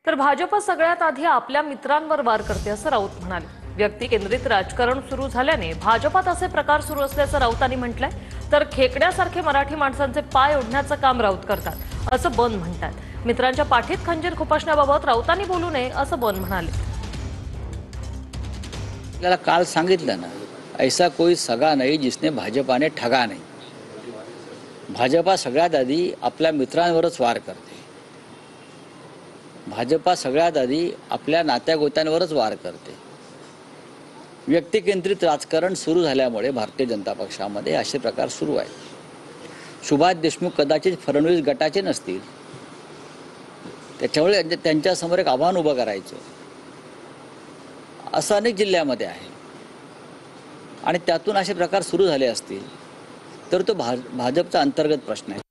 तर भाजप सगळ्यात आधी आपल्या मित्रांवर वार करते असं राऊत म्हणाले। व्यक्ती केंद्रित राजकारण सुरू झाल्याने भाजपात असे प्रकार सुरू असल्याचं राऊतांनी म्हटलंय। तर खेकड्यासारखे मराठी माणसांचे पाय ओढण्याचं काम राऊत करतात असं बन म्हणतात। मित्रांच्या पाठीत खंजीर खुपसण्याबाबत राऊतांनी बोलू नये असं बन म्हणाले। आपल्याला काल सांगितलं ना, ऐसा कोई सगा नाही जिसने भाजपाने ठगा नाही। भाजपा सगळ्यात आधी आपल्या मित्रांवरच वार करते। भाजपा सगळ्यात आधी आपल्या नात्यागोत्यांवरच वार करते। व्यक्ती केंद्रित राजकारण सुरू झाल्यामुळे भारतीय जनता पक्षामध्ये असे प्रकार सुरू आहेत। सुभाष देशमुख कदाचित फडणवीस गटाचे नसतील, त्याच्यामुळे त्यांच्यासमोर एक आव्हान उभं करायचं असं अनेक जिल्ह्यामध्ये आहे आणि त्यातून असे प्रकार सुरू झाले असतील तर तो भाजपचा अंतर्गत प्रश्न आहे।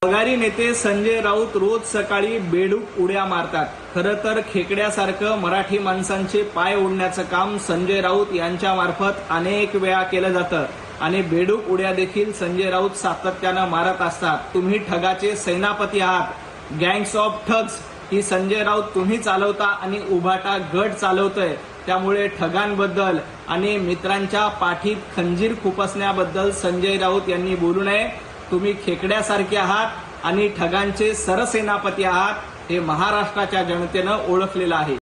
पगारी नेते संजय राऊत रोज सकाळी बेडूक उड्या मारतात। खरं तर खेकड्यासारखं मराठी माणसांचे पाय ओढण्याचं काम संजय राऊत यांच्या मार्फत अनेक वेळा केलं जातं आणि बेडूक उड्या देखील संजय राऊत सातत्यानं मारत असतात। तुम्ही ठगाचे सेनापती आहात। गँग्स ऑफ ठग्स ही संजय राऊत तुम्ही चालवता आणि उभाटा गट चालवतोय। त्यामुळे ठगांबद्दल आणि मित्रांच्या पाठीत खंजीर खुपसण्याबद्दल संजय राऊत यांनी बोलू नये। तुम्ही खेकड्यासारखे आहात आणि ठगांचे सरसेनापती आहात, हे महाराष्ट्राच्या जनतेनं ओळखलेलं आहे।